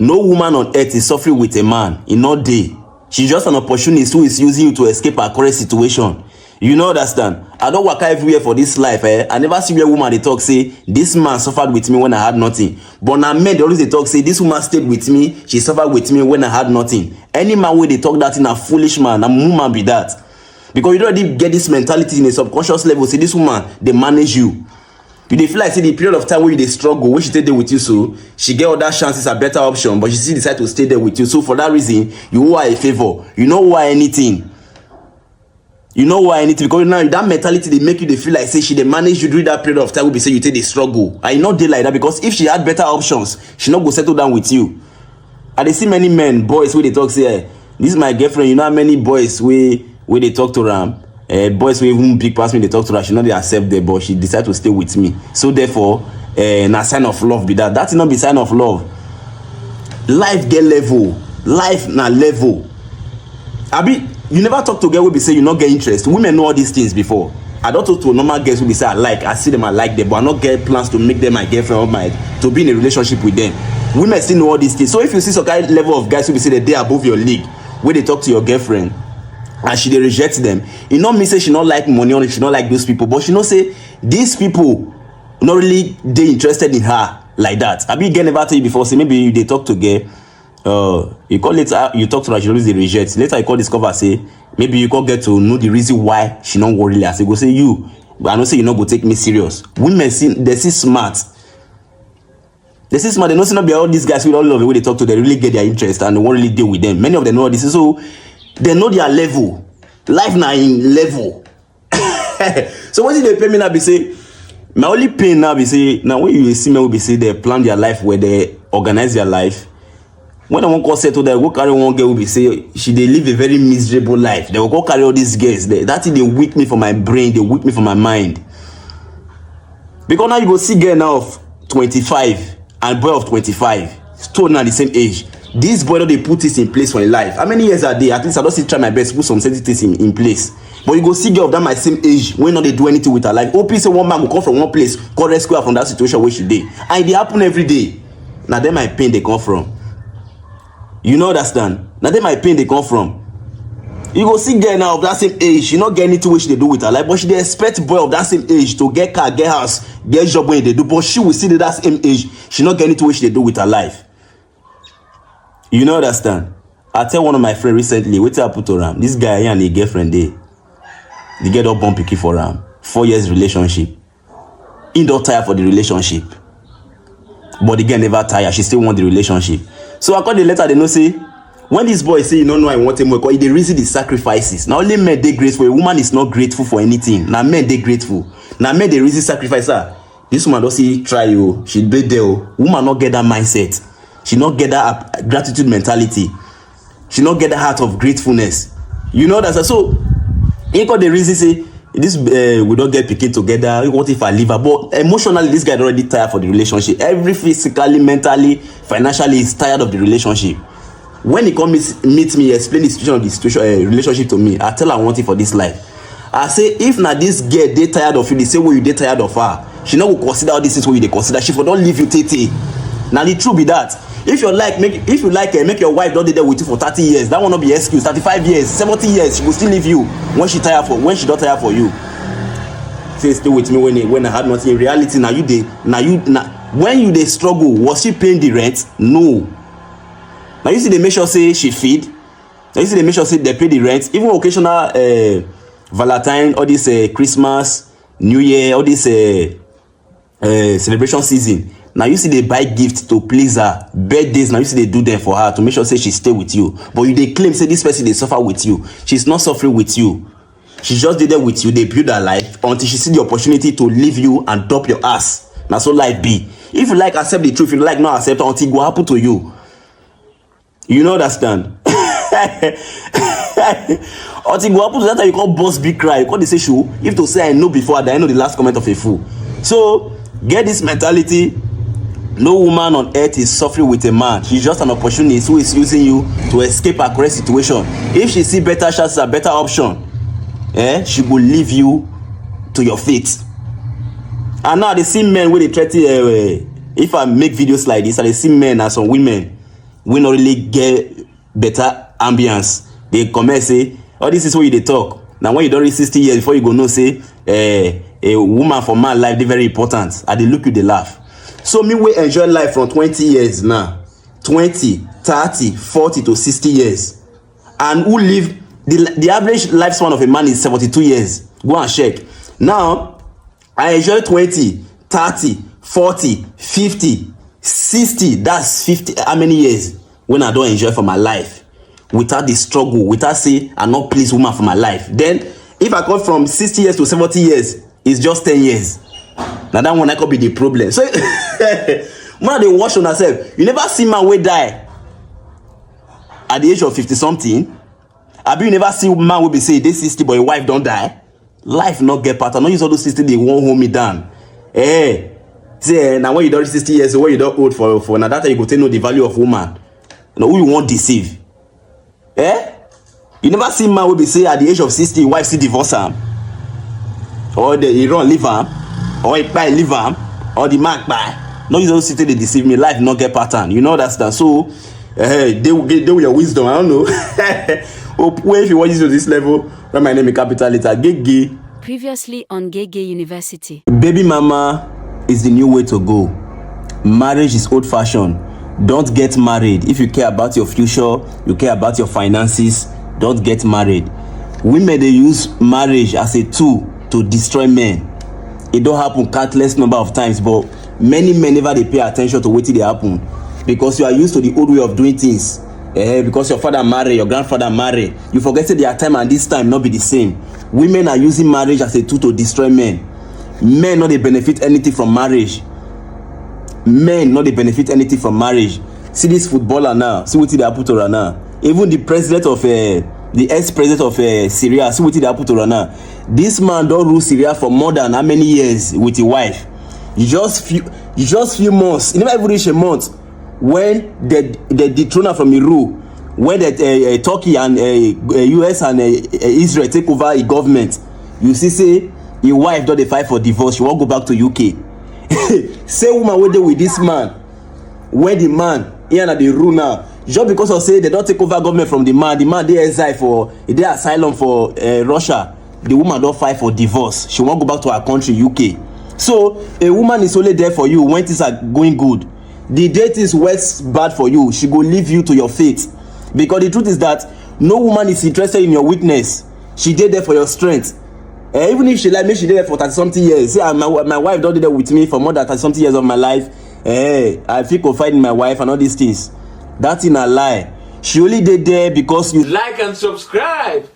No woman on earth is suffering with a man in all day. She's just an opportunist who is using you to escape her current situation. You know, understand? I don't work everywhere for this life. I never see a woman they talk say this man suffered with me when I had nothing. But now men they always they talk say this woman stayed with me, she suffered with me when I had nothing. Any man where they talk that in a foolish man, a woman be that. Because you already get this mentality in a subconscious level. Say this woman they manage you. You dey feel like say the period of time where you dey struggle, when she stay there with you, so she get other chances, a better option, but she still decide to stay there with you. So for that reason, you owe her a favor. You know why anything. You know why anything, because now that mentality they make you they feel like say she they manage you during that period of time will be say you take the struggle. I not dey like that, because if she had better options, she not go settle down with you. I dey see many men, boys where they talk say, hey, this is my girlfriend. You know how many boys where they talk to them. Boys who even big pass me, they talk to her, she not they accept them, but she decide to stay with me. So therefore, na sign of love be that. That is not be sign of love. Life get level. Life na level. Abi, you never talk to a girl who be say you not get interest. Women know all these things before. I don't talk to normal girls who be say I see them, I like them, but I not get plans to make them my girlfriend or to be in a relationship with them. Women still know all these things. So if you see some kind of level of guys who be say that they are above your league, where they talk to your girlfriend, and she they reject them, it not mean say she not like money or she not like those people, but she not say these people not really they interested in her like that. I be again never tell you before, say maybe they talk to girl, you call later, you talk to her, she always they reject. Later you call discover, say maybe you can get to know the reason why she not worry less. You go say you, but I don't say you not go take me serious. Women see they see smart. They see smart, they don't see not be all these guys with all of the way they talk to, they really get their interest and they won't really deal with them. Many of them know this, so they know their level. Life now in level. So what did they pay me now be say? My only pain now be say, now when you see me will be say they plan their life where they organize their life. When I want to settle there, go carry one girl will be say they live a very miserable life. They will go carry all these girls there. That thing they weak me for my brain, they weak me for my mind. Because now you go see girl now of 25 and boy of 25, still now the same age. This boy they put this in place for a life. How many years are they? At least I don't see try my best to put some certain things in place. But you go see girl of that my same age when not they do anything with her life. OP say one man will come from one place, call rescue her from that situation where she dey. And it happen every day. Now then my pain they come from. You know understand? Now then my pain they come from. You go see girl now of that same age, she not get anything which they do with her life, but she they expect boy of that same age to get car, get house, get job when they do. But she will see that same age, she not get anything which they do with her life. You know understand? I tell one of my friends recently, wait till I put around. This guy and a girlfriend they get up born picky for him. 4 years relationship. He don't tire for the relationship. But the girl never tire. She still want the relationship. So I call the letter, they know say, when this boy say you don't know I want him more, because they reason the sacrifices. Now only men they grateful. A woman is not grateful for anything. Now men they grateful. Now men they reason sacrifice her. This woman don't see try you. She be there. Woman not get that mindset. She not get that gratitude mentality. She not get the heart of gratefulness. You know that. So, he got the reason say this we don't get picking together. What if I leave her? But emotionally, this guy already tired for the relationship. Every physically, mentally, financially, is tired of the relationship. When he come meet me, explain the situation of the relationship to me. I tell her I want it for this life. I say if now this girl they tired of you, the same way you they tired of her, she not will consider all these things what you they consider. She for don't leave you tete. Now the truth be that. If you like make your wife don't be there with you for 30 years, that will not be excuse. 35 years, 70 years, she will still leave you when she don't tire for you. Say stay with me when I had nothing. In reality, now when you they struggle, was she paying the rent? No. Now you see they make sure say she feed. Now you see they make sure say they pay the rent. Even occasional Valentine, all this Christmas, New Year, all this celebration season. Now you see they buy gifts to please her. Birthdays, now you see they do them for her to make sure say she stay with you. But you they claim say this person they suffer with you. She's not suffering with you. She just did there with you. They build her life until she see the opportunity to leave you and drop your ass. Now so life be. If you like accept the truth, if you like not accept until it will happen to you. You know understand? Until it will happen to that time you call boss big cry. You call the say show. If to say I know before, I know the last comment of a fool. So get this mentality. No woman on earth is suffering with a man. She's just an opportunist who is using you to escape her current situation. If she see better chances, a better option, she will leave you to your fate. And now they see men where they try to, if I make videos like this, and they see men and some women, we not really get better ambience. They come and say, oh, this is what you dey talk. Now when you don't reach 60 years before you go know say a woman for man life they very important. And they look you, they laugh. So me we enjoy life from 20 years now. 20, 30, 40 to 60 years. And who live the average lifespan of a man is 72 years. Go and check. Now I enjoy 20, 30, 40, 50, 60. That's 50. How many years when I don't enjoy for my life without the struggle, without say I not please woman for my life? Then if I come from 60 years to 70 years, it's just 10 years. Now that one I could be the problem. So man, they watch on herself. You never see man wey die at the age of 50 something. Abi you never see man will be say this 60 but your wife don't die. Life not get pattern. Not use all those 60 they won't hold me down. Say now when you don't reach 60 years, when you don't old for now that time you go take know the value of woman. Now who you want deceive? You never see man will be say at the age of 60 wife see divorce him, or the run leave him, or he buy leave him, or the man buy. No use all those 60 they deceive me. Life not get pattern. You know that's that. So they with your wisdom. I don't know. Hope if you watch this to this level, write my name in capital letter. Geh Geh. Previously on Geh Geh University. Baby mama is the new way to go. Marriage is old fashioned. Don't get married. If you care about your future, you care about your finances, don't get married. Women they use marriage as a tool to destroy men. It don't happen countless number of times, but many men never they pay attention to what they happen because you are used to the old way of doing things. Because your father married, your grandfather married, you forget that their time and this time not be the same. Women are using marriage as a tool to destroy men. Men not they benefit anything from marriage. Men not they benefit anything from marriage. See this footballer now. See what they put to now. Even the president of the ex-president of Syria. See what they put to now. This man don't rule Syria for more than how many years with his wife. Just few months. He never even reach a month when they dethrone her from the rule. When the Turkey and US and Israel take over the government, you see say your wife don't they fight for divorce. She won't go back to UK. Say woman wey dey with this man when the man here na the rule now just because of say they don't take over government from the man dey exile for dey asylum for Russia. The woman don't fight for divorce. She won't go back to her country UK. So a woman is only there for you when things are going good. The day things works bad for you, she go leave you to your fate. Because the truth is that no woman is interested in your weakness. She dey there for your strength. Even if she like me, she did there for 30 something years. See, my wife don't do that with me for more than 30 something years of my life. I feel confided in my wife and all these things. That's in a lie. She only did there because you like and subscribe.